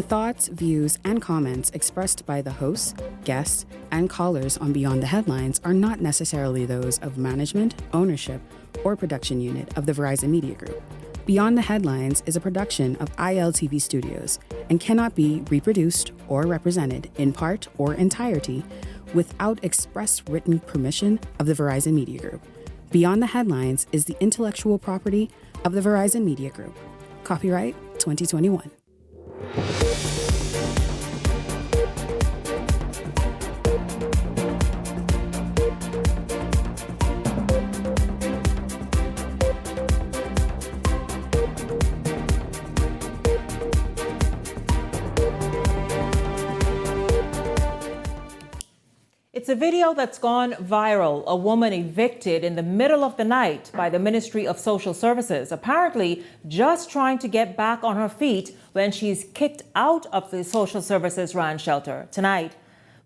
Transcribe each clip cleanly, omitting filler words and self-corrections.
The thoughts, views, and comments expressed by the hosts, guests, and callers on Beyond the Headlines are not necessarily those of management, ownership, or production unit of the Verizon Media Group. Beyond the Headlines is a production of ILTV Studios and cannot be reproduced or represented in part or entirety without express written permission of the Verizon Media Group. Beyond the Headlines is the intellectual property of the Verizon Media Group. Copyright 2021. It's a video that's gone viral. A woman evicted in the middle of the night by the Ministry of Social Services, apparently just trying to get back on her feet when she's kicked out of the Social Services run shelter. Tonight,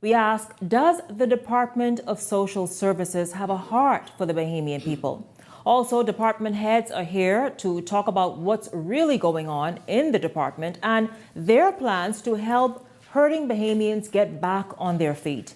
we ask, does the Department of Social Services have a heart for the Bahamian people? Also, department heads are here to talk about what's really going on in the department and their plans to help hurting Bahamians get back on their feet.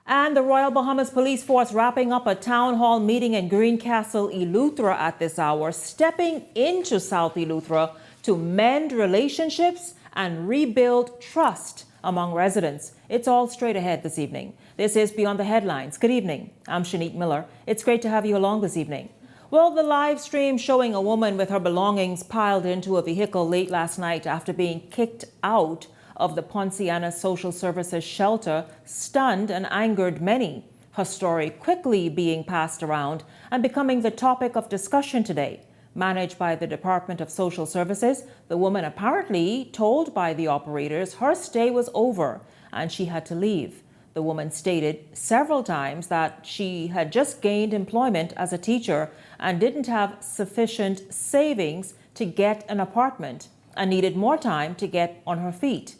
And the Royal Bahamas Police Force wrapping up a town hall meeting in Greencastle, Eleuthera at this hour, stepping into South Eleuthera to mend relationships and rebuild trust among residents. It's all straight ahead this evening. This is Beyond the Headlines. Good evening. I'm Shanique Miller. It's great to have you along this evening. Well, the live stream showing a woman with her belongings piled into a vehicle late last night after being kicked out of the Ponciana Social Services shelter stunned and angered many. Her story quickly being passed around and becoming the topic of discussion today. Managed by the Department of Social Services, the woman apparently told by the operators her stay was over and she had to leave. The woman stated several times that she had just gained employment as a teacher and didn't have sufficient savings to get an apartment and needed more time to get on her feet.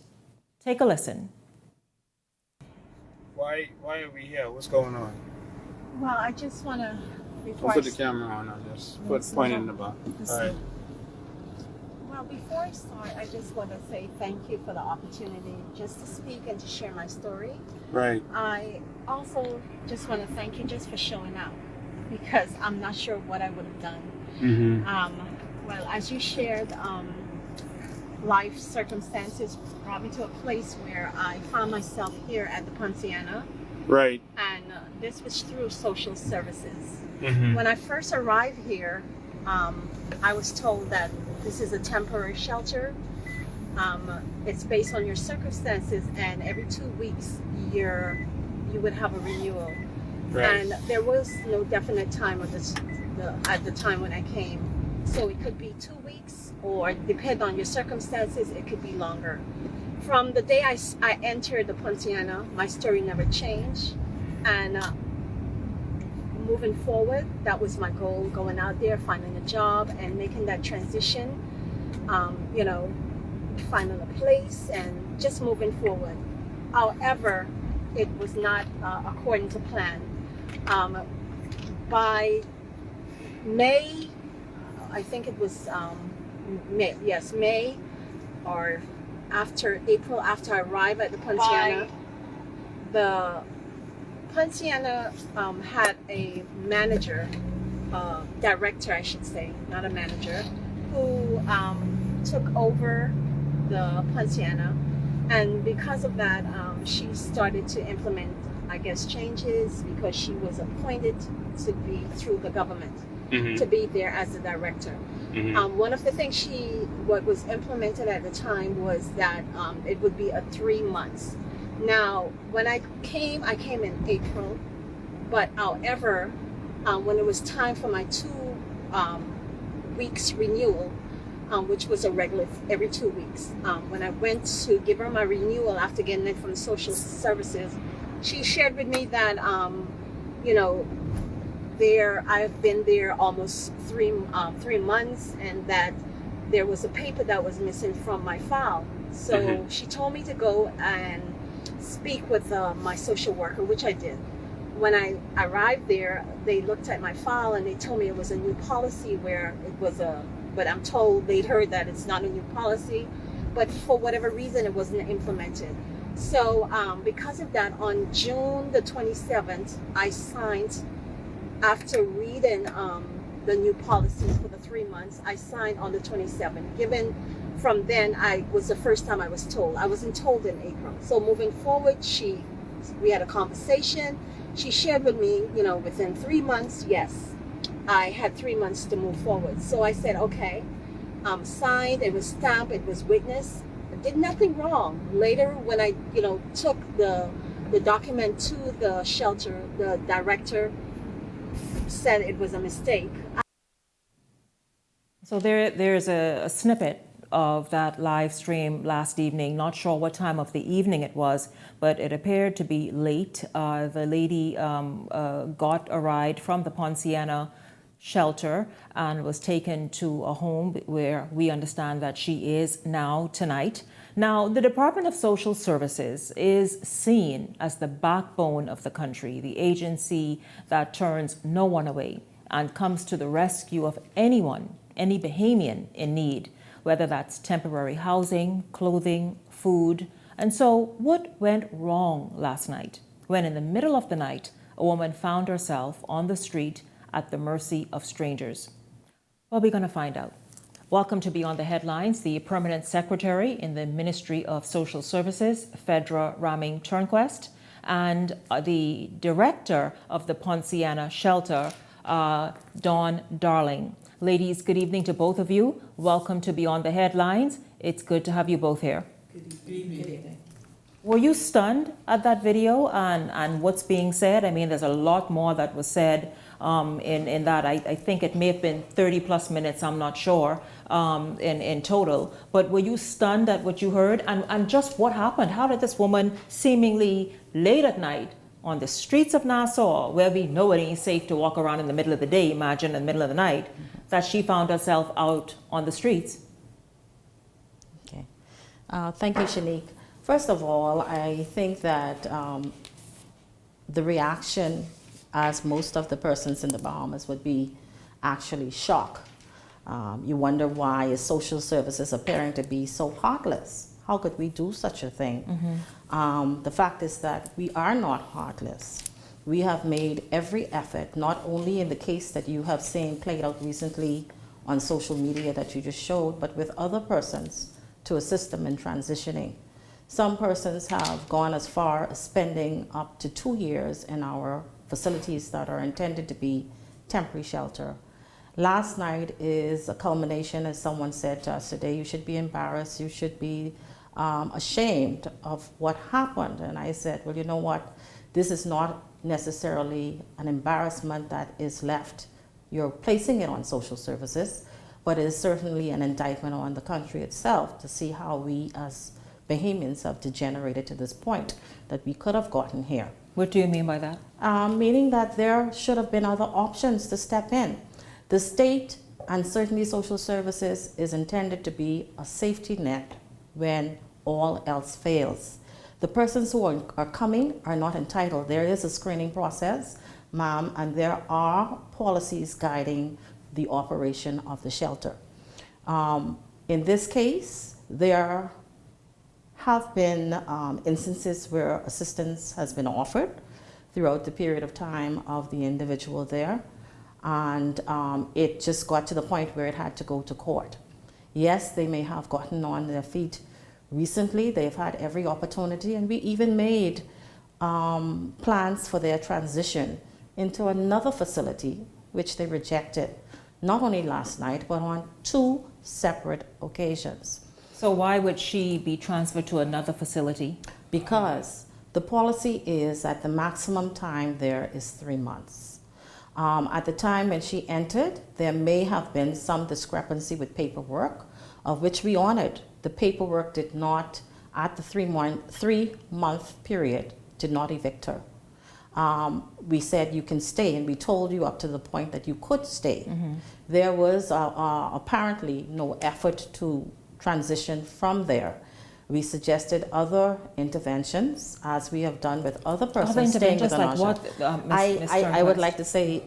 Take a listen. Why are we here? What's going on? Well, I just want to... Don't put the camera on. I just point in the back. All right. Well, before I start, I just want to say thank you for the opportunity just to speak and to share my story. Right. I also just want to thank you just for showing up because I'm not sure what I would have done. Mm-hmm. Well, as you shared, life circumstances brought me to a place where I found myself here at the Ponciana. Right. And this was through social services. Mm-hmm. When I first arrived here, I was told that this is a temporary shelter. It's based on your circumstances, and every 2 weeks you would have a renewal. Right. And there was no definite time at the time when I came. So it could be 2 weeks, or depend on your circumstances, it could be longer. From the day I entered the Ponciana, my story never changed. And moving forward, that was my goal, going out there, finding a job and making that transition, finding a place and just moving forward. However, it was not according to plan. By May, I think it was May, or after April, after I arrived at the Ponciana. The Ponciana had a manager, director I should say, not a manager, who took over the Ponciana, and because of that she started to implement, I guess, changes because she was appointed to be through the government. Mm-hmm. To be there as the director. Mm-hmm. One of the things what was implemented at the time was that it would be a 3 months. Now, when I came in April, but however, when it was time for my 2 weeks renewal, which was a regular every 2 weeks, when I went to give her my renewal after getting it from social services, she shared with me that, I've been there almost 3 months, and that there was a paper that was missing from my file. So mm-hmm. She told me to go and speak with my social worker, which I did. When I arrived there, they looked at my file and they told me it was a new policy where it was but I'm told they'd heard that it's not a new policy. but for whatever reason, it wasn't implemented. So because of that, on June the 27th, I signed, after reading the new policies for the 3 months, I signed on the 27th. Given from then, I was the first time I was told. I wasn't told in April. So moving forward, we had a conversation. She shared with me, within 3 months, yes, I had 3 months to move forward. So I said, okay, signed, it was stamped, it was witnessed. I did nothing wrong. Later, when I, took the document to the shelter, the director said it was a mistake. So there's a snippet of that live stream last evening. Not sure what time of the evening it was, but it appeared to be late. The lady got a ride from the Ponciana shelter and was taken to a home where we understand that she is now tonight. Now, the Department of Social Services is seen as the backbone of the country, the agency that turns no one away and comes to the rescue of anyone, any Bahamian in need, whether that's temporary housing, clothing, food. And so what went wrong last night when in the middle of the night, a woman found herself on the street at the mercy of strangers? Well, we're going to find out. Welcome to Beyond the Headlines. The Permanent Secretary in the Ministry of Social Services, Fedra Raming Turnquest, and the Director of the Ponciana Shelter, Dawn Darling. Ladies, good evening to both of you. Welcome to Beyond the Headlines. It's good to have you both here. Good evening. Were you stunned at that video and what's being said? I mean, there's a lot more that was said in that. I think it may have been 30 plus minutes, I'm not sure, in total. But were you stunned at what you heard? And just what happened? How did this woman seemingly late at night on the streets of Nassau, where we know it ain't safe to walk around in the middle of the day, imagine in the middle of the night, that she found herself out on the streets? Okay. Thank you, Shanique. First of all, I think that the reaction, as most of the persons in the Bahamas, would be actually shock. You wonder why is social services appearing to be so heartless? How could we do such a thing? Mm-hmm. The fact is that we are not heartless. We have made every effort, not only in the case that you have seen played out recently on social media that you just showed, but with other persons to assist them in transitioning. Some persons have gone as far as spending up to 2 years in our facilities that are intended to be temporary shelter. Last night is a culmination, as someone said to us today, you should be embarrassed, you should be ashamed of what happened. And I said, well, you know what? This is not necessarily an embarrassment that is left. You're placing it on social services, but it is certainly an indictment on the country itself to see how we as Bahamians have degenerated to this point that we could have gotten here. What do you mean by that? Meaning that there should have been other options to step in. The state and certainly social services is intended to be a safety net when all else fails. The persons who are coming are not entitled. There is a screening process, ma'am, and there are policies guiding the operation of the shelter. In this case, there have been instances where assistance has been offered throughout the period of time of the individual there, and it just got to the point where it had to go to court. Yes, they may have gotten on their feet recently. They've had every opportunity, and we even made plans for their transition into another facility, which they rejected, not only last night, but on 2 separate occasions. So why would she be transferred to another facility? Because the policy is that the maximum time there is 3 months. At the time when she entered, there may have been some discrepancy with paperwork, of which we honored. The paperwork did not, at the 3-month period, did not evict her. We said you can stay, and we told you up to the point that you could stay. Mm-hmm. There was apparently no effort to transition from there. We suggested other interventions, as we have done with other persons staying with like what, I would like to say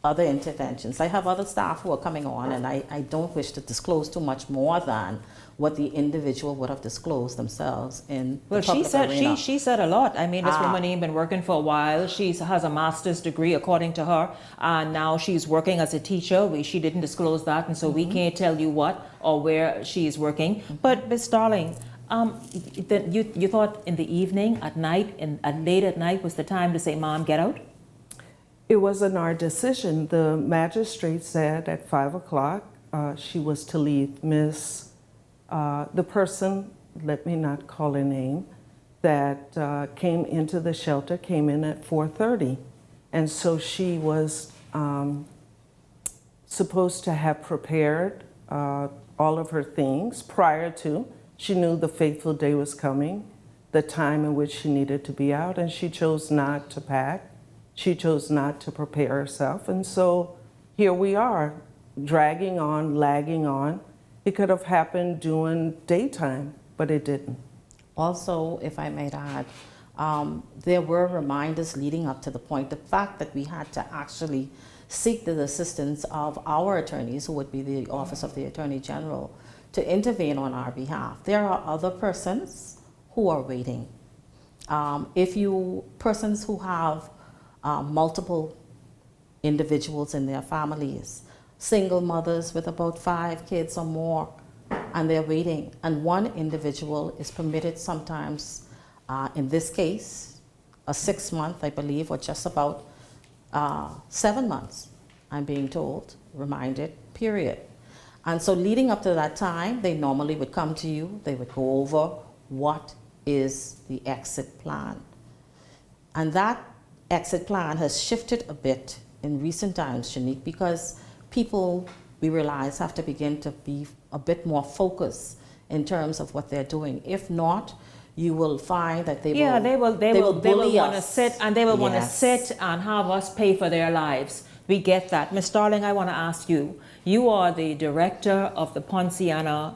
other interventions. I have other staff who are coming on, and I don't wish to disclose too much more than what the individual would have disclosed themselves in Well, the public arena. she said a lot. I mean, this woman ain't been working for a while. She has a master's degree, according to her, and now she's working as a teacher. She didn't disclose that, and so we can't tell you what or where she's working. But Ms. Starling, you thought in the evening, at night, late at night was the time to say, "Mom, get out"? It wasn't our decision. The magistrate said at 5 o'clock she was to leave. The person, let me not call a name, that came into the shelter came in at 4:30. And so she was supposed to have prepared all of her things prior to. She knew the fateful day was coming, the time in which she needed to be out, and she chose not to pack. She chose not to prepare herself. And so here we are, dragging on, lagging on. It could have happened during daytime, but it didn't. Also, if I might add, there were reminders leading up to the point, the fact that we had to actually seek the assistance of our attorneys, who would be the Office of the Attorney General, to intervene on our behalf. There are other persons who are waiting. Persons who have multiple individuals in their families, single mothers with about 5 kids or more, and they're waiting. And one individual is permitted sometimes, in this case, a 6-month, I believe, or just about 7 months, I'm being told, reminded, period. And so leading up to that time, they normally would come to you, they would go over what is the exit plan. And that exit plan has shifted a bit in recent times, Shanique, because people, we realize, have to begin to be a bit more focused in terms of what they're doing. If not, you will find that they will want to sit and they will want to sit and have us pay for their lives. We get that. Ms. Starling, I want to ask you. You are the director of the Poinciana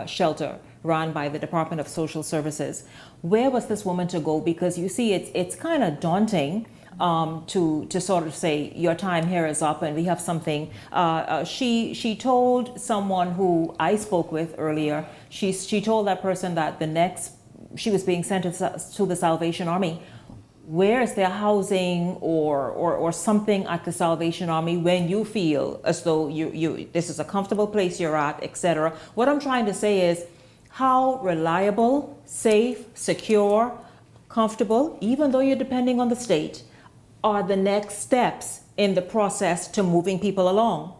shelter run by the Department of Social Services. Where was this woman to go? Because you see, it's kind of daunting to sort of say your time here is up and we have something. She told someone who I spoke with earlier. She told that person that she was being sent to the Salvation Army. Where is there housing or something at the Salvation Army when you feel as though this is a comfortable place you're at, etc.? What I'm trying to say is how reliable, safe, secure, comfortable, even though you're depending on the state, are the next steps in the process to moving people along?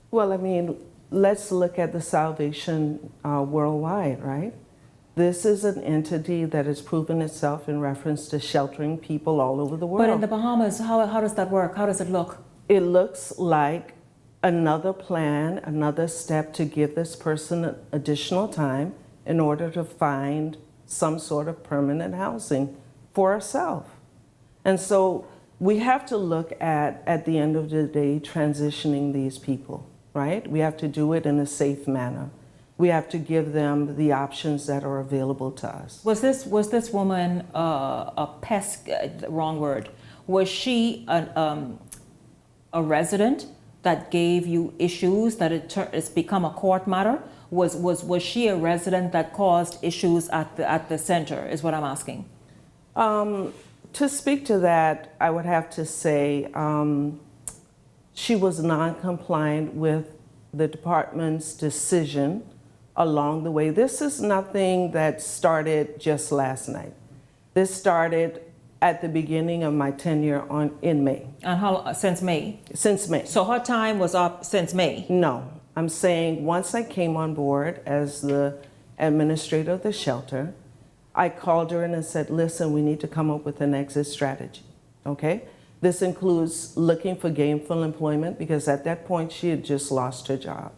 Well, I mean, let's look at the Salvation worldwide, right? This is an entity that has proven itself in reference to sheltering people all over the world. But in the Bahamas, how does that work? How does it look? It looks like another plan, another step to give this person additional time in order to find some sort of permanent housing for herself. And so we have to look at the end of the day, transitioning these people, right? We have to do it in a safe manner. We have to give them the options that are available to us. Was this woman a pest? Wrong word. Was she a resident that gave you issues that it's become a court matter? Was she a resident that caused issues at the center? Is what I'm asking. To speak to that, I would have to say she was non-compliant with the department's decision along the way. This is nothing that started just last night. This started at the beginning of my tenure in May. And how since May? Since May. So her time was up since May? No, I'm saying once I came on board as the administrator of the shelter, I called her in and said, listen, we need to come up with an exit strategy, okay? This includes looking for gainful employment because at that point she had just lost her job.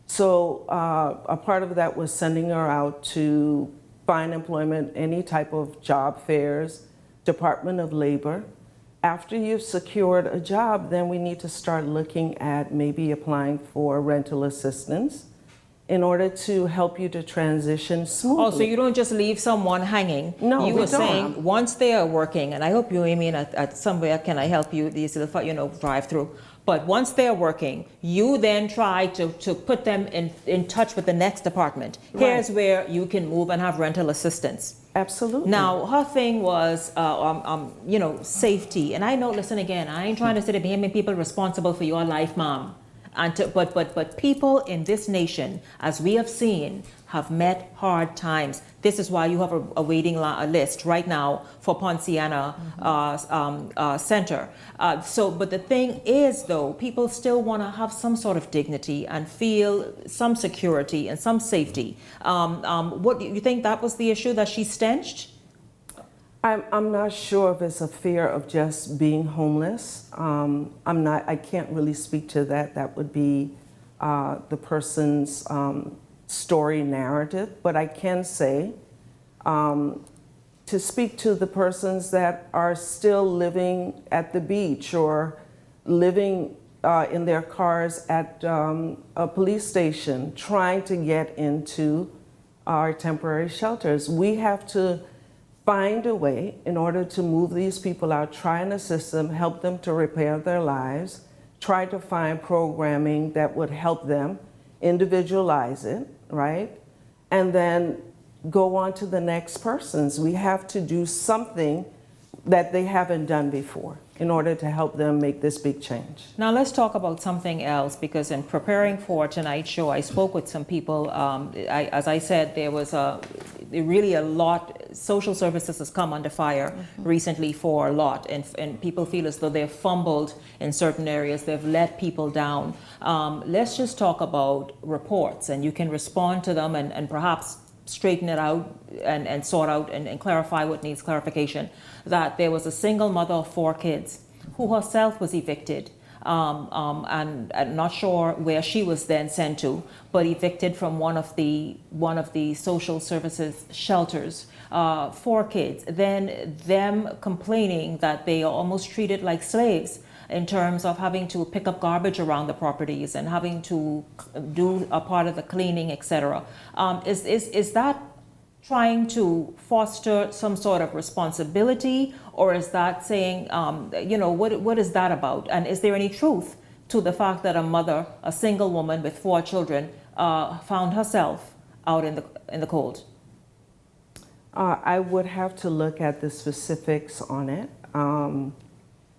So a part of that was sending her out to find employment, any type of job fairs, Department of Labor. After you've secured a job, then we need to start looking at maybe applying for rental assistance in order to help you to transition smoothly. Oh, so you don't just leave someone hanging. No, you we were don't. saying once they are working, and I hope you mean at somewhere, can I help you? These little, drive through. But once they are working, you then try to put them in touch with the next department. Here's where you can move and have rental assistance. Absolutely. Now, her thing was, safety. And I know, listen again, I ain't trying to sit here and make people responsible for your life, Mom. But people in this nation, as we have seen, have met hard times. This is why you have a waiting list right now for Ponciana Center. But the thing is, though, people still want to have some sort of dignity and feel some security and some safety. What do you think that was the issue, that she stenched? I'm not sure if it's a fear of just being homeless. I can't really speak to that. That would be the person's story narrative. But I can say, to speak to the persons that are still living at the beach or living in their cars at a police station, trying to get into our temporary shelters. We have to find a way in order to move these people out, try and assist them, help them to repair their lives, try to find programming that would help them individualize it, right? And then go on to the next persons. We have to do something that they haven't done before in order to help them make this big change. Now let's talk about something else, because in preparing for tonight's show, I spoke with some people. As I said, there was really a lot. Social services has come under fire recently for a lot, and people feel as though they've fumbled in certain areas. They've let people down. Let's just talk about reports, and you can respond to them and perhaps straighten it out and sort out and clarify what needs clarification. That there was a single mother of 4 kids who herself was evicted, and not sure where she was then sent to, but evicted from one of the social services shelters. 4 kids, then them complaining that they are almost treated like slaves in terms of having to pick up garbage around the properties and having to do a part of the cleaning, etc. Is that trying to foster some sort of responsibility, or is that saying, what is that about? And is there any truth to the fact that a mother, a single woman with 4 children, found herself out in the cold? I would have to look at the specifics on it.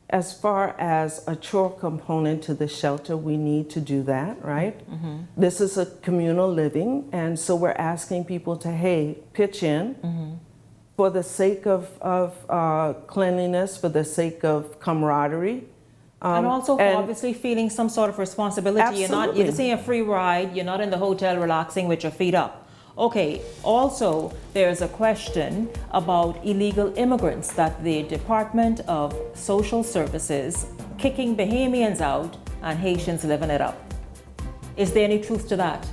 As far as a chore component to the shelter, we need to do that, right? Mm-hmm. This is a communal living, and so we're asking people to, hey, pitch in for the sake of cleanliness, for the sake of camaraderie. And also for obviously feeling some sort of responsibility. Absolutely. You're just in a free ride, you're not in the hotel relaxing with your feet up. Okay, also there's a question about illegal immigrants, that the Department of Social Services kicking Bahamians out and Haitians living it up. Is there any truth to that?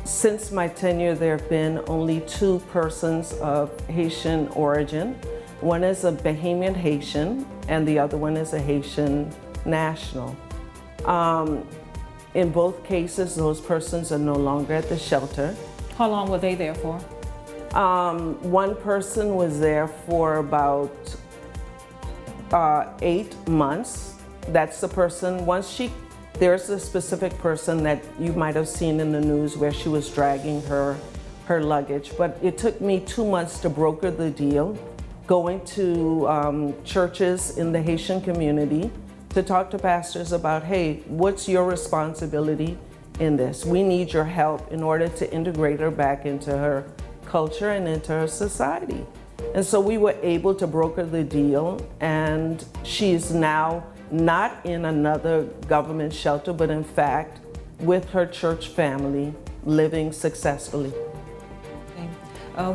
Since my tenure, there have been only 2 persons of Haitian origin. One is a Bahamian Haitian, and the other one is a Haitian national. In both cases, those persons are no longer at the shelter. How long were they there for? One person was there for about 8 months. That's the person, there's a specific person that you might have seen in the news where she was dragging her luggage. But it took me 2 months to broker the deal, going to churches in the Haitian community to talk to pastors about, hey, what's your responsibility in this? We need your help in order to integrate her back into her culture and into her society. And so we were able to broker the deal, and she's now not in another government shelter, but in fact with her church family, living successfully.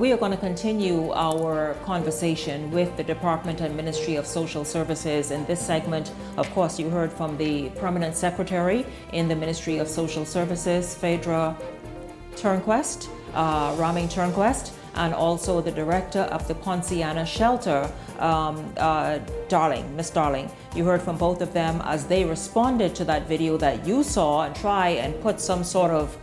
We are going to continue our conversation with the Department and Ministry of Social Services. In this segment, of course, you heard from the Permanent Secretary in the Ministry of Social Services, Phaedra Turnquest, Ramin Turnquest, and also the director of the Ponciana shelter, Miss Darling. You heard from both of them as they responded to that video that you saw and try and put some sort of,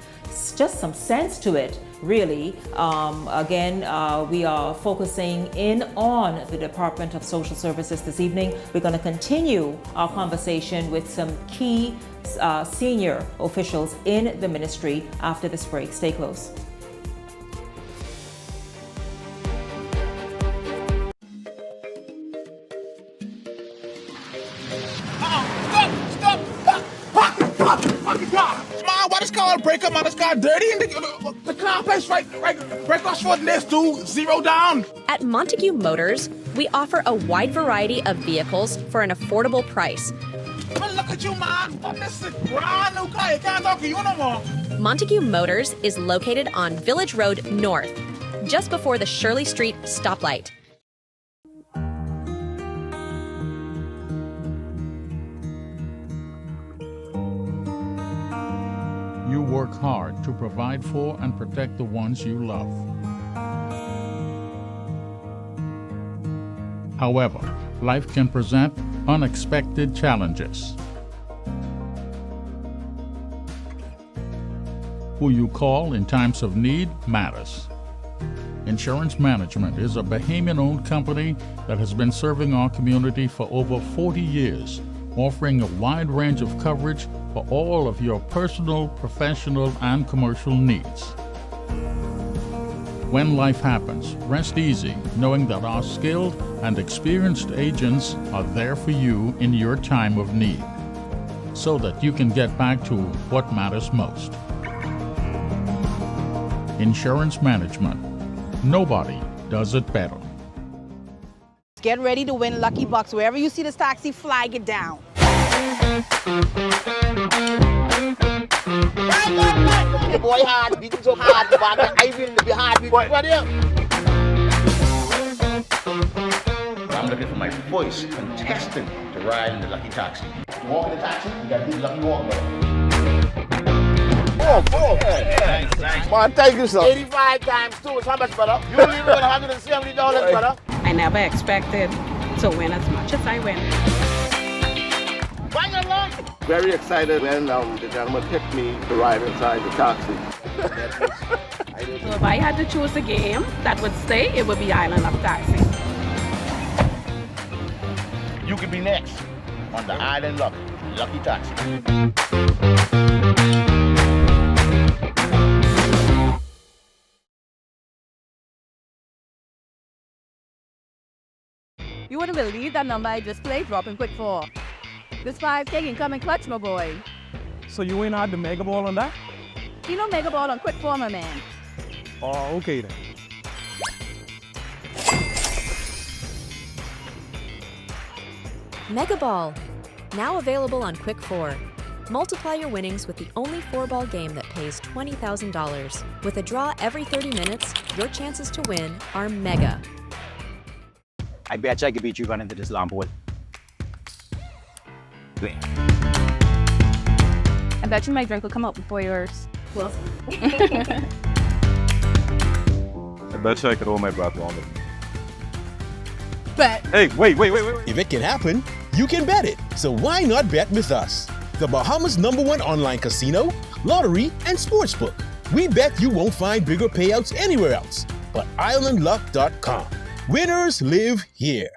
just some sense to it, really. We are focusing in on the Department of Social Services this evening. We're going to continue our conversation with some key senior officials in the ministry after this break. Stay close. Why this car break up, man? This car dirty and the car place right break across from this dude, zero down. At Montague Motors, we offer a wide variety of vehicles for an affordable price. Man, look at you, man. This is a brand new car. You can't talk to you no more. Montague Motors is located on Village Road North, just before the Shirley Street stoplight. You work hard to provide for and protect the ones you love. However, life can present unexpected challenges. Who you call in times of need matters. Insurance Management is a Bahamian-owned company that has been serving our community for over 40 years, offering a wide range of coverage for all of your personal, professional, and commercial needs. When life happens, rest easy knowing that our skilled and experienced agents are there for you in your time of need, so that you can get back to what matters most. Insurance Management. Nobody does it better. Get ready to win Lucky Bucks. Wherever you see this taxi, flag it down. The boy hard, beating so hard, I will be hard. What here? I'm looking for my first contestant to ride in the Lucky Taxi. Walk in the taxi, you got to do the Lucky Walk, bro. Thanks. Man, thank you, sir. 85 times 2 is how much, brother? You leave it with $170, brother. I never expected to win as much as I win. Very excited when the gentleman picked me to ride inside the taxi. So if I had to choose a game that would stay, it would be Island of Taxi. You could be next on the Island Lucky Taxi. You wouldn't believe that number I just played, dropping quick 4. This 5K can come in clutch, my boy. So you ain't had the mega ball on that? You know mega ball on quick 4, my man. Oh, okay then. Mega Ball, now available on Quick 4. Multiply your winnings with the only 4-ball game that pays $20,000. With a draw every 30 minutes, your chances to win are mega. I bet you I could beat you running into this long ball. I bet you my drink will come out before yours. Well. I bet you I could hold my breath longer. Bet. Hey, wait. If it can happen, you can bet it. So why not bet with us? The Bahamas' #1 online casino, lottery, and sportsbook. We bet you won't find bigger payouts anywhere else but islandluck.com. Winners live here.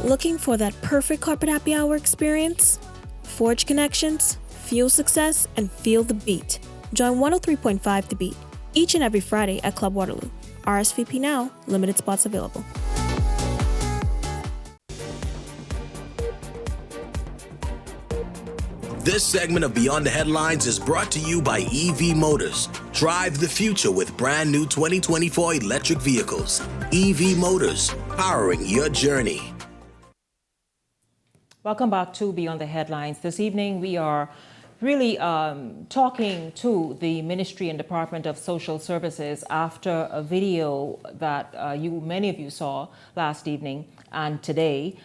Looking for that perfect carpet happy hour experience? Forge connections, fuel success, and feel the beat. Join 103.5 The Beat each and every Friday at Club Waterloo. RSVP now, limited spots available. This segment of Beyond the Headlines is brought to you by EV Motors. Drive the future with brand new 2024 electric vehicles. EV Motors, powering your journey. Welcome back to Beyond the Headlines. This evening we are really talking to the Ministry and Department of Social Services after a video that many of you saw last evening and today,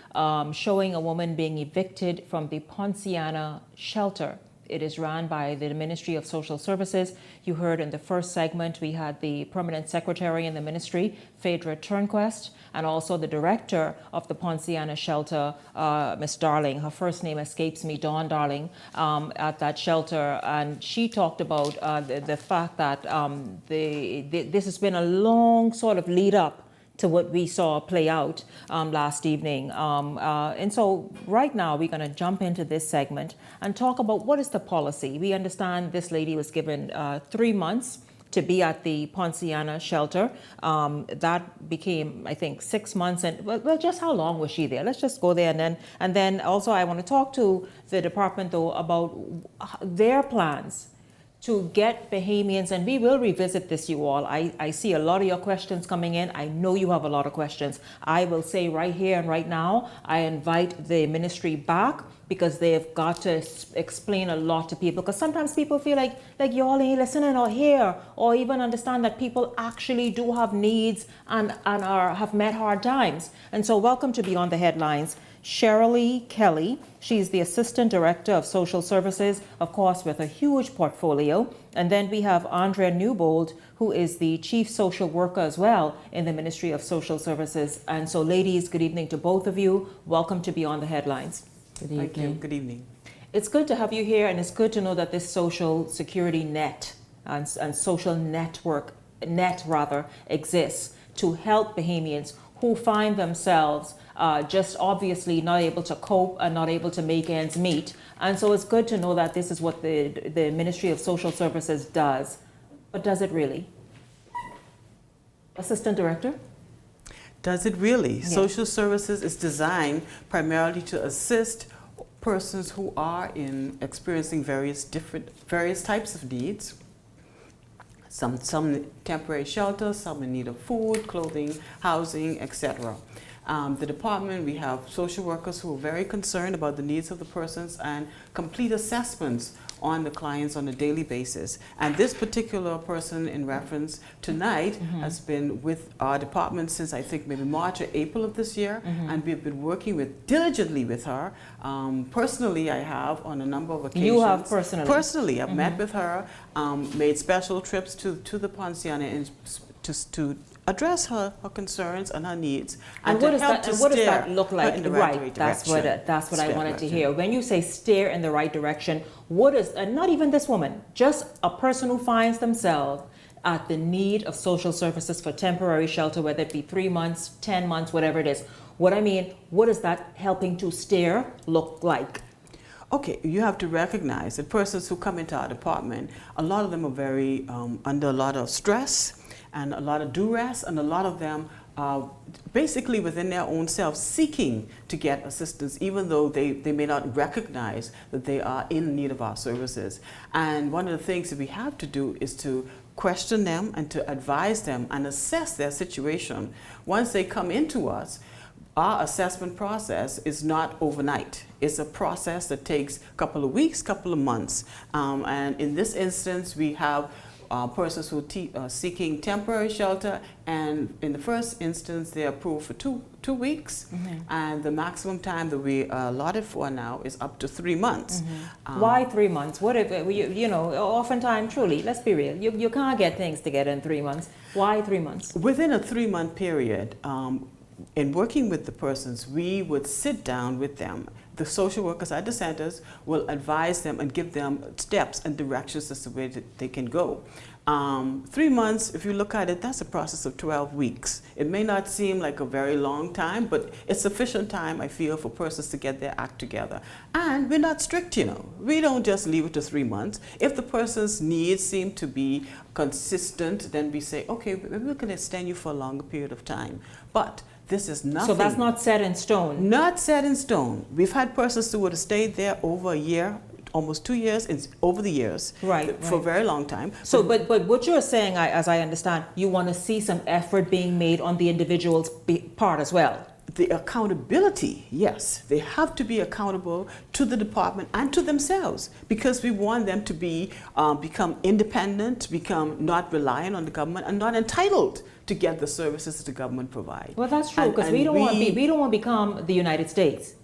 showing a woman being evicted from the Ponciana shelter. It is run by the Ministry of Social Services. You heard in the first segment, we had the permanent secretary in the ministry, Phaedra Turnquest, and also the director of the Ponciana shelter, Miss Darling. Her first name escapes me, Dawn Darling, at that shelter. And she talked about the fact that this has been a long sort of lead up to what we saw play out last evening. And so right now we're going to jump into this segment and talk about what is the policy. We understand this lady was given 3 months to be at the Ponciana shelter. That became, I think, 6 months. And well, just how long was she there? Let's just go there. And then also I want to talk to the department, though, about their plans to get Bahamians, and we will revisit this, you all. I see a lot of your questions coming in. I know you have a lot of questions. I will say right here and right now, I invite the ministry back because they've got to explain a lot to people. Because sometimes people feel like y'all ain't listening or hear or even understand that people actually do have needs and have met hard times. And so welcome to Beyond the Headlines, Shirley Kelly. She's the Assistant Director of Social Services, of course, with a huge portfolio. And then we have Andrea Newbold, who is the Chief Social Worker as well in the Ministry of Social Services. And so, ladies, good evening to both of you. Welcome to Beyond the Headlines. Good evening. Thank you. Good evening. It's good to have you here, and it's good to know that this social security net and social net exists to help Bahamians who find themselves just obviously not able to cope and not able to make ends meet. And so it's good to know that this is what the Ministry of Social Services does. But does it really? Assistant Director? Does it really? Yes. Social Services is designed primarily to assist persons who are experiencing various types of needs. Some temporary shelter, some in need of food, clothing, housing, etc. The department, we have social workers who are very concerned about the needs of the persons and complete assessments on the clients on a daily basis. And this particular person in reference tonight has been with our department since I think maybe March or April of this year, and we've been working diligently with her. Personally, I have on a number of occasions. You have personally? Personally, I've met with her, made special trips to the Ponciana and to address her concerns and her needs, and what does that look like? Right, that's what I wanted to hear. When you say steer in the right direction, what is, and not even this woman, just a person who finds themselves at the need of social services for temporary shelter, whether it be 3 months, 10 months, whatever it is. What is that helping to steer look like? Okay, you have to recognize that persons who come into our department, a lot of them are very under a lot of stress and a lot of duress, and a lot of them are basically within their own selves seeking to get assistance, even though they may not recognize that they are in need of our services. And one of the things that we have to do is to question them and to advise them and assess their situation. Once they come into us, our assessment process is not overnight. It's a process that takes a couple of weeks, couple of months. And in this instance, we have persons who are seeking temporary shelter, and in the first instance, they're approved for two weeks, and the maximum time that we are allotted for now is up to 3 months. Why 3 months? What if, oftentimes, truly, let's be real, you can't get things together in 3 months. Why 3 months? Within a 3-month period, in working with the persons, we would sit down with them. The social workers at the centers will advise them and give them steps and directions as to where they can go. 3 months, if you look at it, that's a process of 12 weeks. It may not seem like a very long time, but it's sufficient time, I feel, for persons to get their act together. And we're not strict, We don't just leave it to 3 months. If the person's needs seem to be consistent, then we say, okay, maybe we can extend you for a longer period of time. But this is nothing. So that's not set in stone? Not set in stone. We've had persons who would have stayed there over a year, almost 2 years, over the years, for a very long time. So, but what you're saying, as I understand, you want to see some effort being made on the individual's part as well. the accountability, yes, they have to be accountable to the department and to themselves, because we want them to be become independent, become not reliant on the government, and not entitled to get the services that the government provide. Well, that's true, because we don't want to become the United States.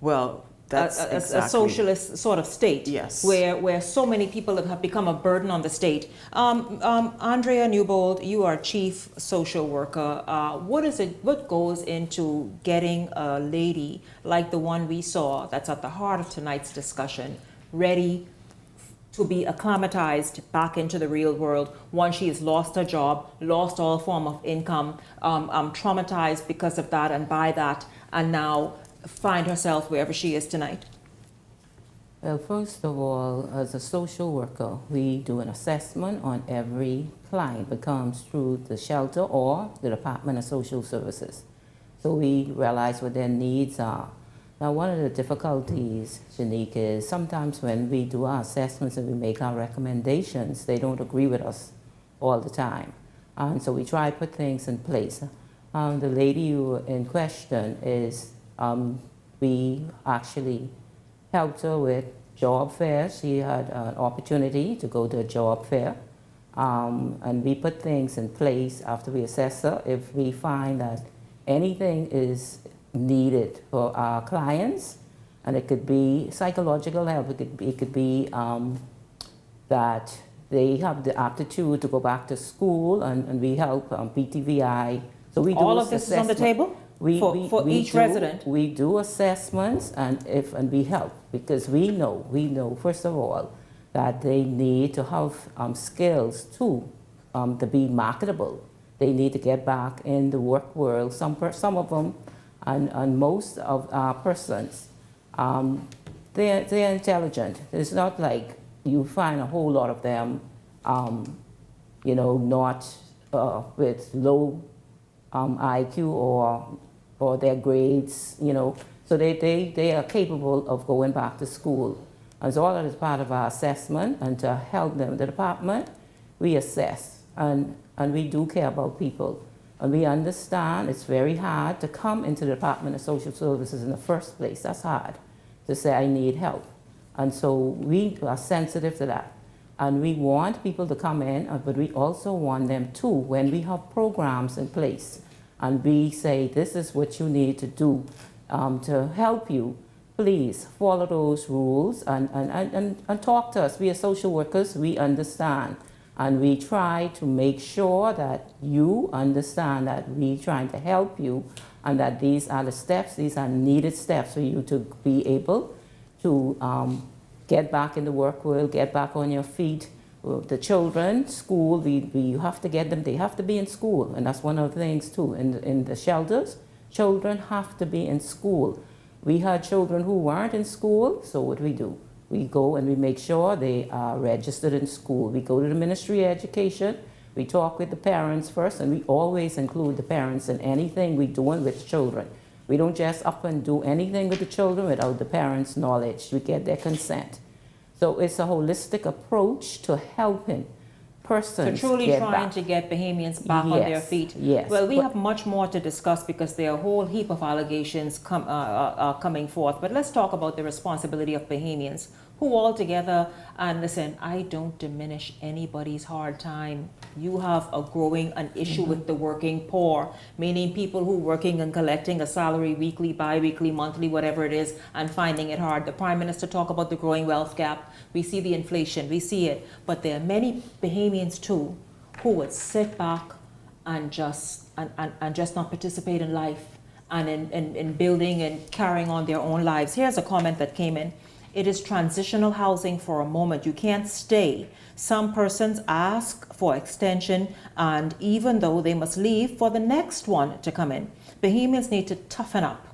Well, that's a socialist sort of state, yes, where so many people have become a burden on the state. Andrea Newbold, you are chief social worker. What goes into getting a lady like the one we saw that's at the heart of tonight's discussion ready to be acclimatized back into the real world once she has lost her job, lost all form of income, traumatized because of that and by that, and now find herself wherever she is tonight? Well, first of all, as a social worker, we do an assessment on every client that comes through the shelter or the Department of Social Services. So we realize what their needs are. Now, one of the difficulties, Shanique, is sometimes when we do our assessments and we make our recommendations, they don't agree with us all the time. And so we try to put things in place. The lady in question is we actually helped her with job fair. She had an opportunity to go to a job fair. And we put things in place after we assess her. If we find that anything is needed for our clients, and it could be psychological help, it could be that they have the aptitude to go back to school, and we help PTVI. So we do all of this is on the table? For each resident? We do assessments and we help, because we know first of all that they need to have skills to be marketable. They need to get back in the work world. Some of them and most of our persons, they're intelligent. It's not like you find a whole lot of them, not with low IQ or their grades, so they are capable of going back to school. And so all that is part of our assessment, and to help them, the department, we assess, and we do care about people. And we understand it's very hard to come into the Department of Social Services in the first place. That's hard, to say I need help. And so we are sensitive to that. And we want people to come in, but we also want them to, when we have programs in place, and we say, this is what you need to do to help you, please follow those rules and talk to us. We are social workers, we understand. And we try to make sure that you understand that we're trying to help you, and that these are the steps, these are needed steps for you to be able to get back in the work world, get back on your feet. The children, school, we have to get them, they have to be in school. And that's one of the things too. In the shelters, children have to be in school. We had children who weren't in school, so what do? We go and we make sure they are registered in school. We go to the Ministry of Education, we talk with the parents first, and we always include the parents in anything we're doing with children. We don't just up and do anything with the children without the parents' knowledge. We get their consent. So it's a holistic approach to helping persons So truly get trying back. to get Bahamians back on their feet. Yes. Well, we have much more to discuss, because there are a whole heap of allegations coming forth. But let's talk about the responsibility of Bahamians who all together, and listen, I don't diminish anybody's hard time. You have an issue with the working poor, meaning people who working and collecting a salary weekly, bi-weekly, monthly, whatever it is, and finding it hard. The Prime Minister talked about the growing wealth gap. We see the inflation, we see it. But there are many Bahamians too who would sit back and just not participate in life and in building and carrying on their own lives. Here's a comment that came in. It is transitional housing for a moment. You can't stay. Some persons ask for extension, and even though they must leave for the next one to come in. Bahamians need to toughen up.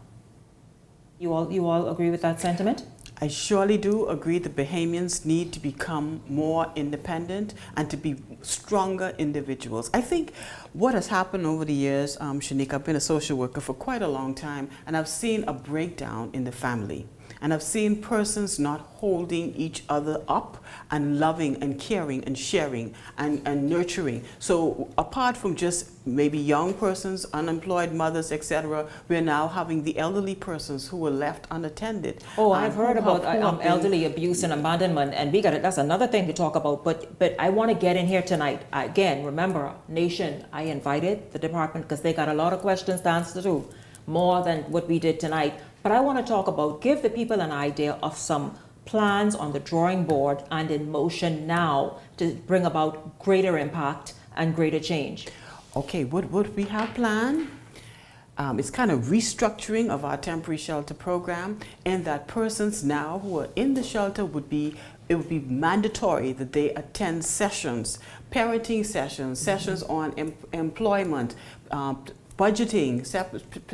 You all agree with that sentiment? I surely do agree that Bahamians need to become more independent and to be stronger individuals. I think what has happened over the years, Shanique, I've been a social worker for quite a long time, and I've seen a breakdown in the family. And I've seen persons not holding each other up and loving and caring and sharing and nurturing. So apart from just maybe young persons, unemployed mothers, etc., we're now having the elderly persons who were left unattended. Oh, I've heard about elderly abuse and abandonment, and that's another thing to talk about. But I want to get in here tonight. Again, remember, Nation, I invited the department because they got a lot of questions to answer to, more than what we did tonight. But I want to talk about, give the people an idea of some plans on the drawing board and in motion now to bring about greater impact and greater change. Okay, what we have planned? It's kind of restructuring of our temporary shelter program, and that persons now who are in the shelter it would be mandatory that they attend sessions, parenting sessions, sessions on employment, budgeting,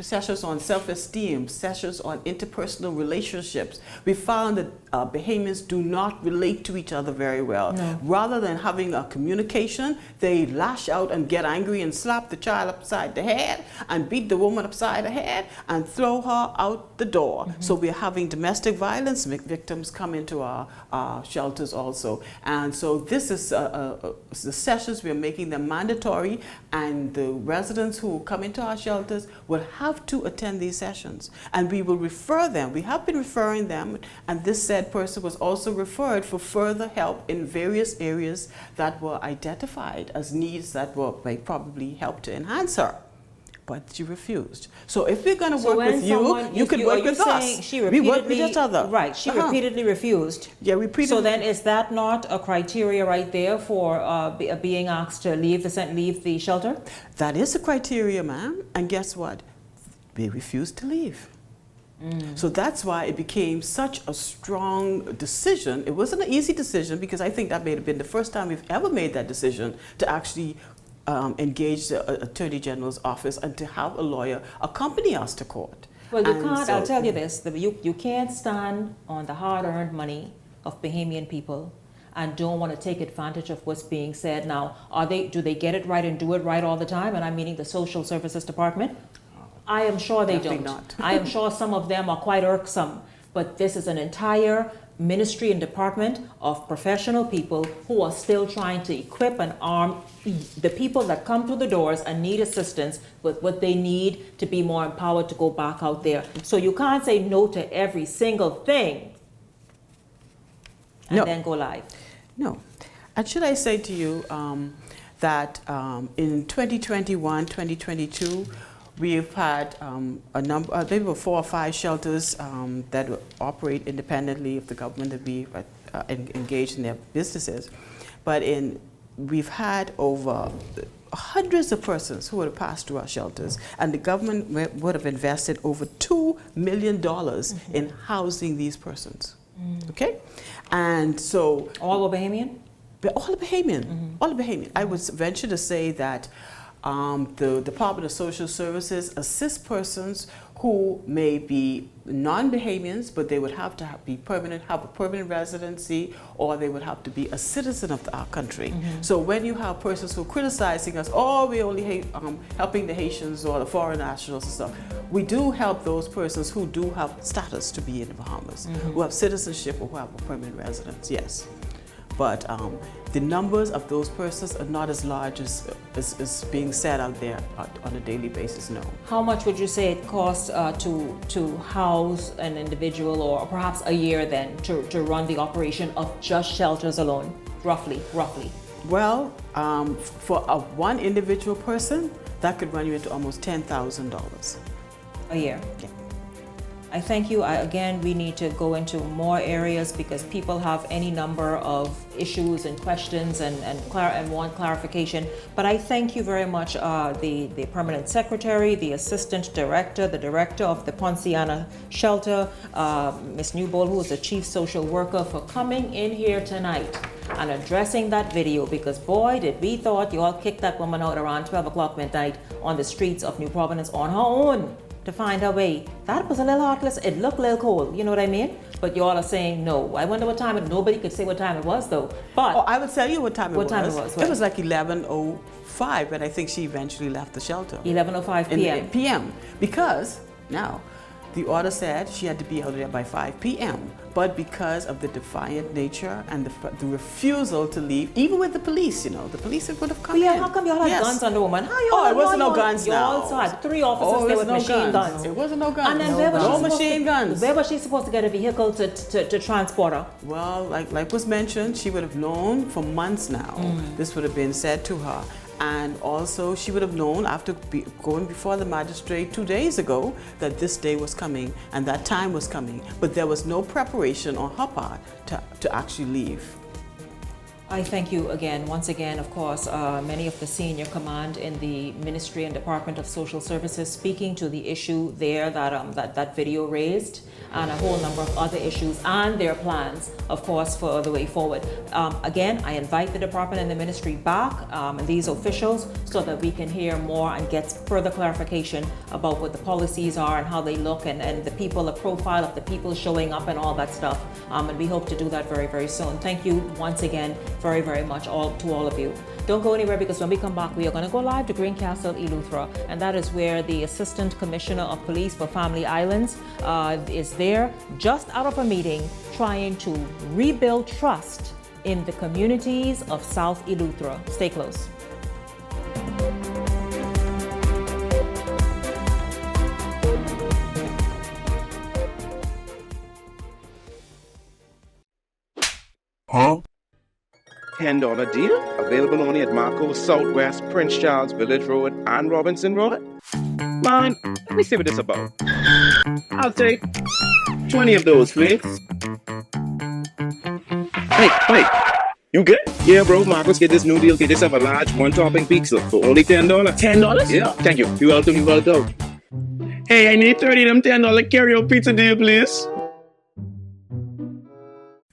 sessions on self-esteem, sessions on interpersonal relationships. We found that Bahamians do not relate to each other very well. No. Rather than having a communication, they lash out and get angry and slap the child upside the head and beat the woman upside the head and throw her out the door. Mm-hmm. So we're having domestic violence victims come into our shelters also. And so this is the sessions, we're making them mandatory, and the residents who come into our shelters will have to attend these sessions. And we will refer them. We have been referring them, and this said person was also referred for further help in various areas that were identified as needs that might probably help to enhance her. But she refused. So if we're going to work with you can work with us. We work with each other. Right, she repeatedly refused. Yeah, repeatedly. So then is that not a criteria right there for being asked to leave the shelter? That is a criteria, ma'am. And guess what? They refused to leave. So that's why it became such a strong decision. It wasn't an easy decision, because I think that may have been the first time we've ever made that decision to actually engage the Attorney General's office and to have a lawyer accompany us to court. Well, you can't, I'll tell you this, you can't stand on the hard-earned money of Bahamian people and don't want to take advantage of what's being said. Now, do they get it right and do it right all the time? And I'm meaning the Social Services Department. I am sure they don't. Not. I am sure some of them are quite irksome, but this is an entire ministry and department of professional people who are still trying to equip and arm the people that come through the doors and need assistance with what they need to be more empowered to go back out there. So you can't say no to every single thing and then go live. No. And should I say to you that in 2021, 2022, we've had a number, maybe 4 or 5 shelters that operate independently of the government that we engage in their businesses. But we've had over hundreds of persons who would have passed through our shelters, and the government would have invested over $2 million in housing these persons. Okay? And so... All were Bahamian? All are Bahamian. All are Bahamian. I would venture to say that the Department of Social Services assists persons who may be non-Bahamians, but they would have to have a permanent residency, or they would have to be a citizen of our country. So when you have persons who are criticizing us, oh, we only helping the Haitians or the foreign nationals and stuff, we do help those persons who do have status to be in the Bahamas, who have citizenship or who have a permanent residence, yes. But the numbers of those persons are not as large as being said out there on a daily basis, no. How much would you say it costs to house an individual, or perhaps a year then, to run the operation of just shelters alone, roughly? Well, for one individual person, that could run you into almost $10,000. A year? Yeah. I thank you. Again, we need to go into more areas because people have any number of issues and questions and want clarification. But I thank you very much, the permanent secretary, the assistant director, the director of the Ponciana shelter, Ms. Newbold, who is the chief social worker, for coming in here tonight and addressing that video, because boy, did we thought you all kicked that woman out around 12 o'clock midnight on the streets of New Providence on her own to find her way. That was a little heartless. It looked a little cold, you know what I mean? But y'all are saying no. I wonder what time nobody could say what time it was though. But I would tell you what time it was. What time it was? It was like 11:05, but I think she eventually left the shelter. 11:05 p.m. PM. Because now, The order said she had to be out there by 5 p.m. But because of the defiant nature and the refusal to leave, even with the police, the police would have come in. How come y'all had guns on the woman? How y'all it wasn't no guns now. Y'all also had 3 officers there with machine guns. It wasn't no guns. And then no machine guns. Where was she supposed to get a vehicle to transport her? Well, like was mentioned, she would have known for months now. This would have been said to her. And also, she would have known after going before the magistrate 2 days ago that this day was coming and that time was coming. But there was no preparation on her part to actually leave. I thank you again. Once again, of course, many of the senior command in the Ministry and Department of Social Services speaking to the issue there that video raised, and a whole number of other issues and their plans, of course, for the way forward. Again, I invite the department and the ministry back and these officials so that we can hear more and get further clarification about what the policies are and how they look and the people, the profile of the people showing up and all that stuff. And we hope to do that very, very soon. Thank you once again very, very much to all of you. Don't go anywhere, because when we come back, we are going to go live to Greencastle, Eleuthera, and that is where the Assistant Commissioner of Police for Family Islands is there, just out of a meeting, trying to rebuild trust in the communities of South Eleuthera. Stay close. Huh? $10 deal available only at Marco's Southwest, Prince Charles Village Road, and Robinson Road. Man, let me see what this about. I'll take 20 of those, please. Hey, you good? Yeah, bro, Marcos, get this new deal. Get yourself a large one-topping pizza for only $10. $10? Yeah, thank you. You're welcome. Hey, I need 30 of them $10 carry-out pizza deal, please.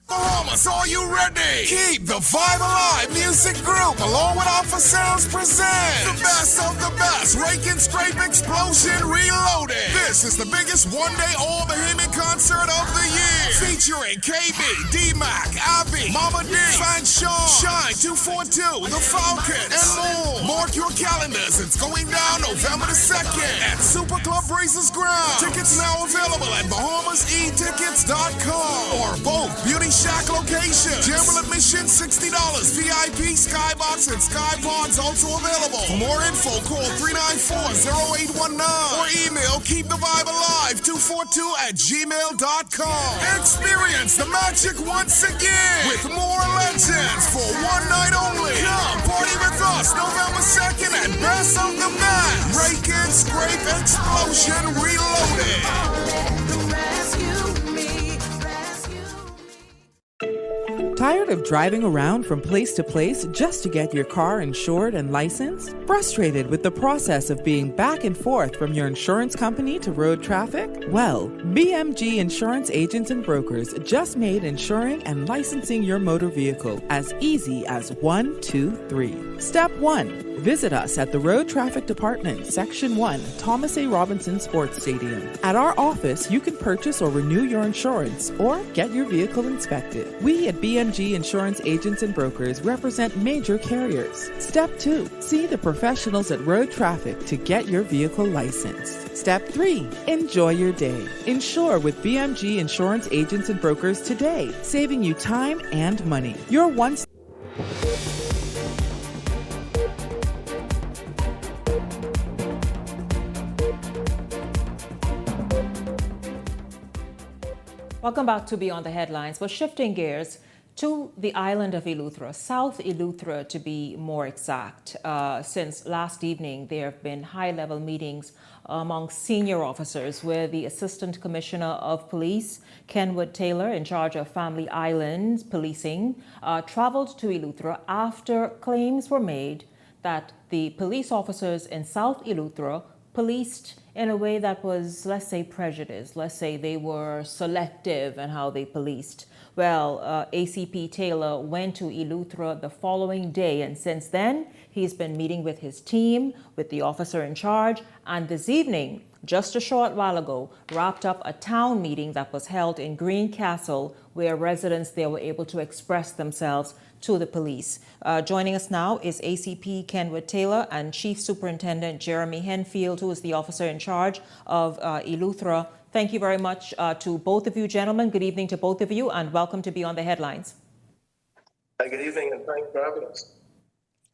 Bahamas, are you ready? Keep the Vibe Alive Music Group, along with Alpha Sounds, presents the best of the best. Rake and Scrape Explosion Reloaded. This is the biggest one-day all-Bahamian concert of the year. Featuring KB, D-Mac, Abby, Mama D, Fan Shaw, Shine 242, The Falcon, and more. Mark your calendars. It's going down November the 2nd at Super Club Breezes Ground. Tickets now available at BahamasEtickets.com or both Beauty Shack location. General admission $60. VIP, Skybox, and Skypods also available. For more info, call 394-0819 or email keepthevibealive242@gmail.com. Experience the magic once again with more legends for one night only. Come party with us November 2nd at Best of the Best. Rake and Scrape Explosion Reloaded. Tired of driving around from place to place just to get your car insured and licensed? Frustrated with the process of being back and forth from your insurance company to road traffic? Well, BMG Insurance Agents and Brokers just made insuring and licensing your motor vehicle as easy as 1, 2, 3. Step 1. Visit us at the Road Traffic Department, Section 1, Thomas A. Robinson Sports Stadium. At our office, you can purchase or renew your insurance or get your vehicle inspected. We at BMG Insurance Agents and Brokers represent major carriers. Step 2. See the professionals at Road Traffic to get your vehicle licensed. Step 3. Enjoy your day. Insure with BMG Insurance Agents and Brokers today, saving you time and money. Your one. Welcome back to Beyond the Headlines. We're shifting gears to the island of Eleuthera, South Eleuthera to be more exact. Since last evening, there have been high-level meetings among senior officers where the Assistant Commissioner of Police, Kenwood Taylor, in charge of Family Island policing, traveled to Eleuthera after claims were made that the police officers in South Eleuthera policed in a way that was, let's say, prejudiced. Let's say they were selective in how they policed. Well, ACP Taylor went to Eleuthera the following day, and since then, he's been meeting with his team, with the officer in charge, and this evening, just a short while ago, wrapped up a town meeting that was held in Greencastle, where residents there were able to express themselves to the police. Joining us now is ACP Kenwood Taylor and Chief Superintendent Jeremy Henfield, who is the officer in charge of Eleuthera. Thank you very much to both of you, gentlemen. Good evening to both of you, and welcome to Beyond the Headlines. Good evening, and thanks for having us.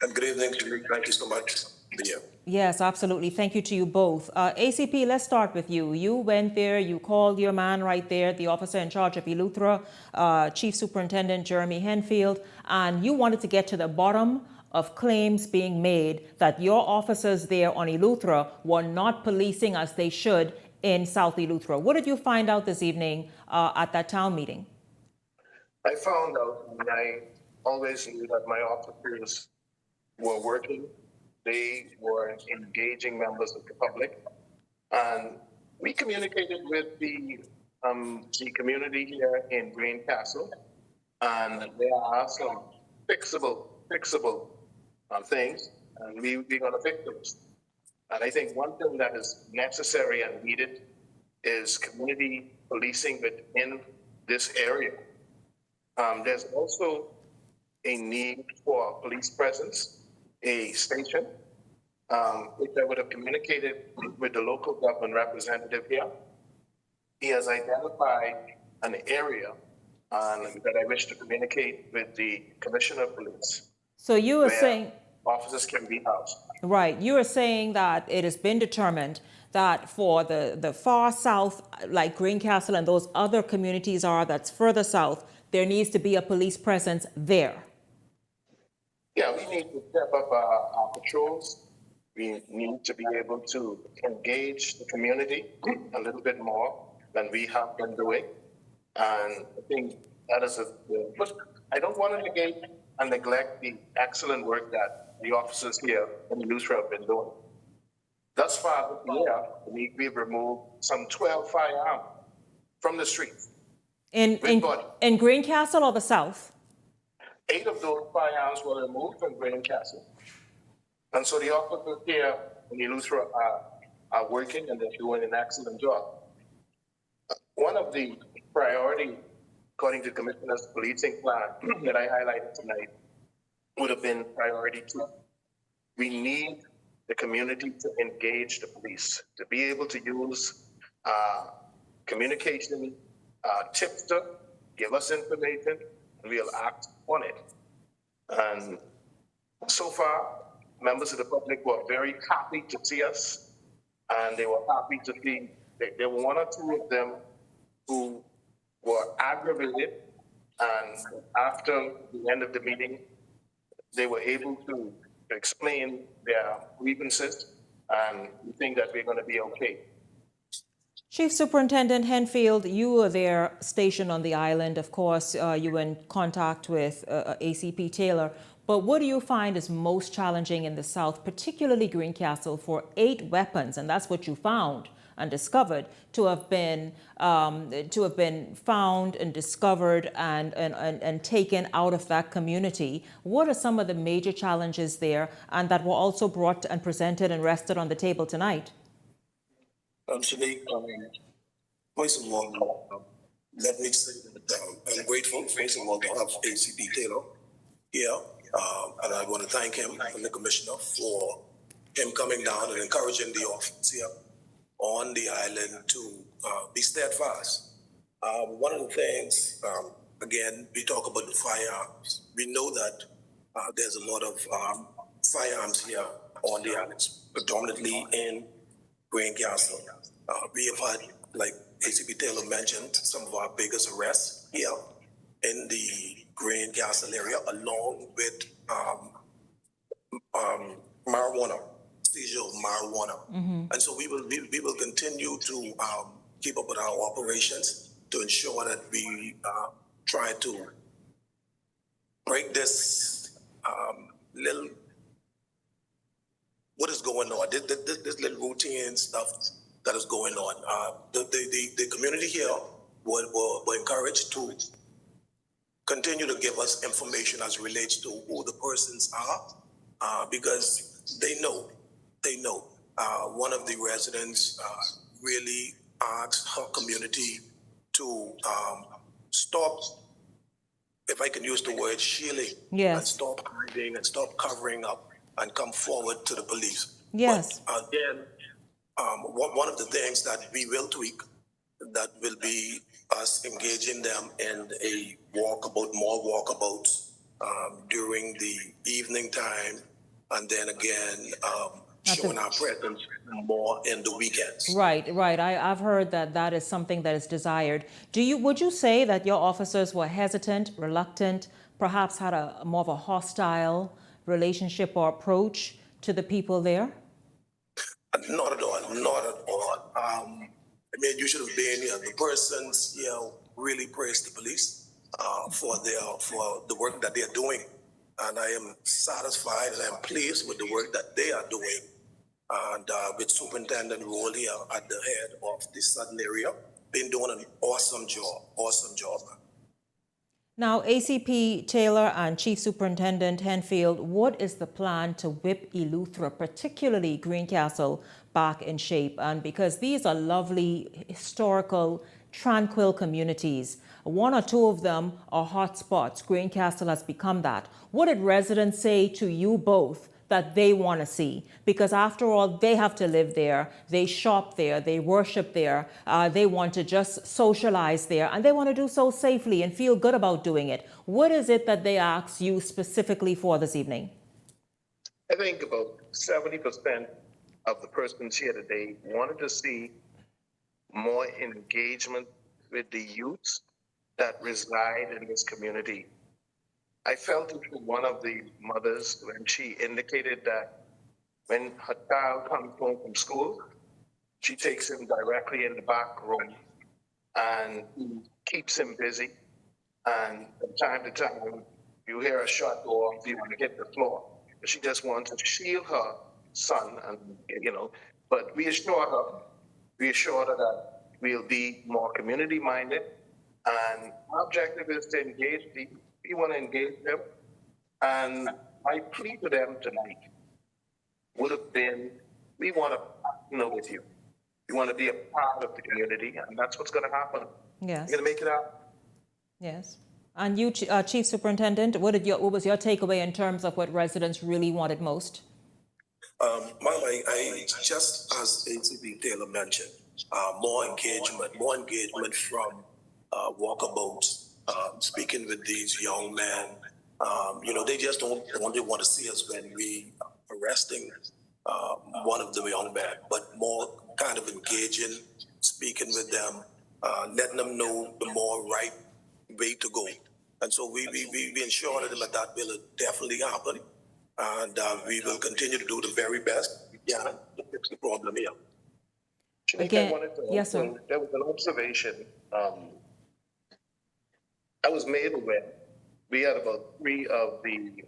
And good evening, Julie. Thank you so much for being here. Yes, absolutely. Thank you to you both. ACP, let's start with you. You went there, you called your man right there, the officer in charge of Eleuthera, Chief Superintendent Jeremy Henfield, and you wanted to get to the bottom of claims being made that your officers there on Eleuthera were not policing as they should in South Eleuthera. What did you find out this evening at that town meeting? I found out, and I always knew that my officers were working. They were engaging members of the public, and we communicated with the community here in Greencastle, and there are some fixable things, and we're going to fix those. And I think one thing that is necessary and needed is community policing within this area. There's also a need for police presence, a station, which I would have communicated with the local government representative here. He has identified an area that I wish to communicate with the Commissioner of Police. So you were saying officers can be housed. Right. You are saying that it has been determined that for the far south, like Greencastle and those other communities that's further south, there needs to be a police presence there. Yeah, we need to step up our patrols. We need to be able to engage the community a little bit more than we have been doing. And I think that is but I don't want to negate and neglect the excellent work that the officers here in Eleuthera have been doing. Thus far this year, we've removed some 12 firearms from the streets. In Greencastle or the south? 8 of those firearms were removed from Greencastle. And so the officers here in Eleuthera are working, and they're doing an excellent job. One of the priorities, according to the Commissioner's policing plan that I highlighted tonight, would have been priority 2. We need the community to engage the police, to be able to use communication tipster, give us information, and we'll act on it. And so far, members of the public were very happy to see us, and they were happy to see, there were 1 or 2 of them who were aggravated, and after the end of the meeting, they were able to explain their grievances, and we think that we're going to be okay. Chief Superintendent Henfield, you were there stationed on the island. Of course, you were in contact with ACP Taylor. But what do you find is most challenging in the South, particularly Greencastle, for 8 weapons, and that's what you found and discovered, to have been found and discovered and taken out of that community? What are some of the major challenges there, and that were also brought and presented and rested on the table tonight? Shanique, first of all, let me say that I'm grateful, first of all, to have ACP Taylor here. And I want to thank him and the Commissioner for him coming down and encouraging the officers here on the island to be steadfast. One of the things, again, we talk about the firearms. We know that there's a lot of firearms here on the islands, predominantly in Greencastle. We have had, like ACP Taylor mentioned, some of our biggest arrests here in the Greencastle area, along with marijuana, seizure of marijuana. Mm-hmm. And so we will continue to keep up with our operations to ensure that we try to break this little, what is going on, this little routine stuff that is going on. The community here were encouraged to continue to give us information as relates to who the persons are, because they know. One of the residents really asked her community to stop if I can use the word, shielding, and Yes. stop hiding and stop covering up and come forward to the police. Yes. But again, one of the things that we will tweak, that will be us engaging them in a walkabout, more walkabouts during the evening time, and then again showing our presence more in the weekends. Right, right. I've heard that that is something that is desired. Would you say that your officers were hesitant, reluctant, perhaps had a more of a hostile relationship or approach to the people there? Not at all, not at all. I mean, you should have been here. The persons, really praise the police for the work that they are doing, and I am satisfied and I'm pleased with the work that they are doing. And with Superintendent Roll here at the head of this southern area, been doing an awesome job, awesome job. Now, ACP Taylor and Chief Superintendent Henfield, what is the plan to whip Eleuthera, particularly Greencastle, back in shape? And because these are lovely, historical, tranquil communities, one or two of them are hot spots. Greencastle has become that. What did residents say to you both that they want to see? Because after all, they have to live there, they shop there, they worship there, they want to just socialize there, and they want to do so safely and feel good about doing it. What is it that they ask you specifically for this evening? I think about 70% of the persons here today wanted to see more engagement with the youths that reside in this community. I felt it from one of the mothers when she indicated that when her child comes home from school, she takes him directly in the back room and keeps him busy. And from time to time, you hear a shut door, you want to hit the floor. She just wants to shield her son, and but we assure her that we'll be more community-minded. And our objective is to engage people. We want to engage them. And my plea to them tonight would have been, we want to partner with you. We want to be a part of the community, and that's what's going to happen. Yes. We're going to make it happen. Yes. And you, Chief Superintendent, what was your takeaway in terms of what residents really wanted most? I just as ACP Taylor mentioned, more engagement from walkabouts, speaking with these young men. They just don't only want to see us when we are arresting one of the young men, but more kind of engaging, speaking with them, letting them know the more right way to go. And so we ensure that that will definitely happen. And we will continue to do the very best we can to fix the problem here. Again, yes, sir. There was an observation. I was made aware. We had about 3 of the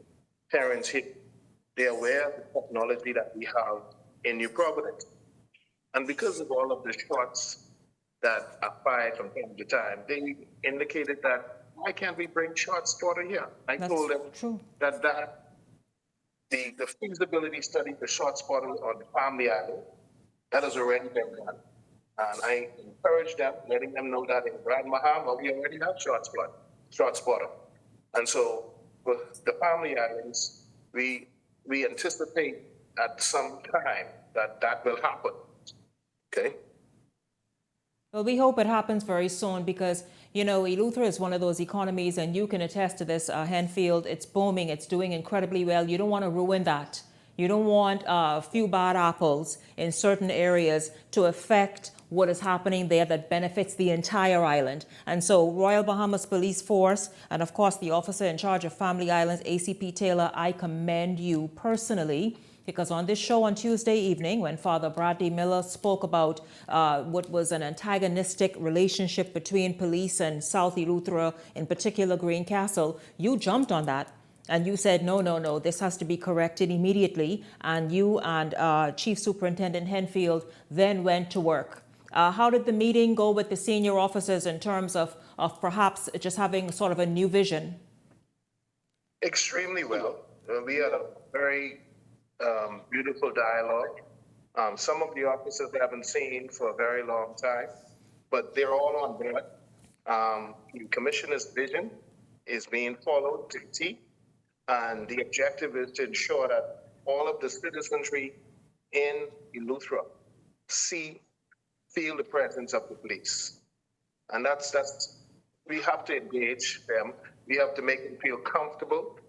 parents here. They're aware of the technology that we have in New Providence. And because of all of the shots that are fired from time to time, they indicated that, why can't we bring shot spotter here? I told them that the feasibility study for shot spotter on the Family Island, that has already been done. And I encourage them, letting them know that in Grand Bahama, we already have shot spotter. And so with the Family Islands, we anticipate at some time that will happen. Okay? Well, we hope it happens very soon because, Eleuthera is one of those economies, and you can attest to this, Henfield. It's booming. It's doing incredibly well. You don't want to ruin that. You don't want a few bad apples in certain areas to affect what is happening there that benefits the entire island. And so Royal Bahamas Police Force, and of course the officer in charge of Family Islands, ACP Taylor, I commend you personally, because on this show on Tuesday evening, when Father Bradley Miller spoke about what was an antagonistic relationship between police and South Eleuthera, in particular Greencastle, you jumped on that. And you said, no, this has to be corrected immediately. And you and Chief Superintendent Henfield then went to work. How did the meeting go with the senior officers in terms of perhaps just having sort of a new vision? Extremely well. We had a very beautiful dialogue. Some of the officers I haven't seen for a very long time, but they're all on board. The commissioner's vision is being followed to the T. And the objective is to ensure that all of the citizenry in Eleuthera feel the presence of the police. And we have to engage them. We have to make them feel comfortable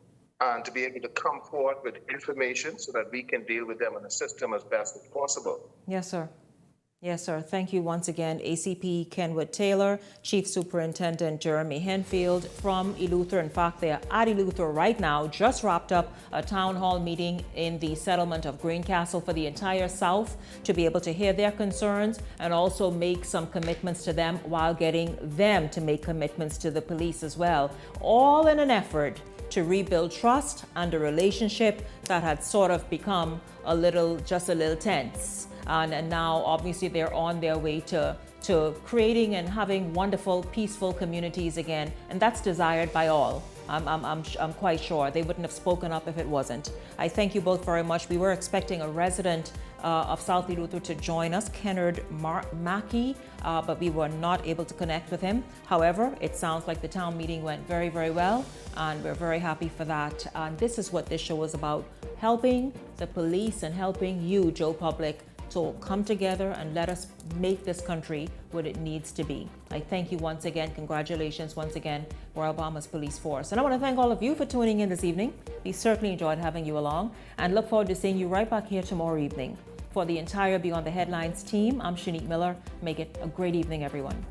and to be able to come forward with information so that we can deal with them and assist them as best as possible. Yes, sir. Yes, sir. Thank you once again, ACP Kenwood Taylor, Chief Superintendent Jeremy Henfield from Eleuthera. In fact, they are at Eleuthera right now, just wrapped up a town hall meeting in the settlement of Greencastle for the entire South to be able to hear their concerns and also make some commitments to them while getting them to make commitments to the police as well, all in an effort to rebuild trust and a relationship that had sort of become just a little tense. And now, obviously, they're on their way to creating and having wonderful, peaceful communities again. And that's desired by all. I'm quite sure. They wouldn't have spoken up if it wasn't. I thank you both very much. We were expecting a resident of South Eleuthera to join us, Kennard Mackey, but we were not able to connect with him. However, it sounds like the town meeting went very, very well, and we're very happy for that. And this is what this show is about, helping the police and helping you, Joe Public, to come together and let us make this country what it needs to be. I thank you once again. Congratulations once again, Royal Bahamas Police Force. And I want to thank all of you for tuning in this evening. We certainly enjoyed having you along and look forward to seeing you right back here tomorrow evening. For the entire Beyond the Headlines team, I'm Shanique Miller. Make it a great evening, everyone.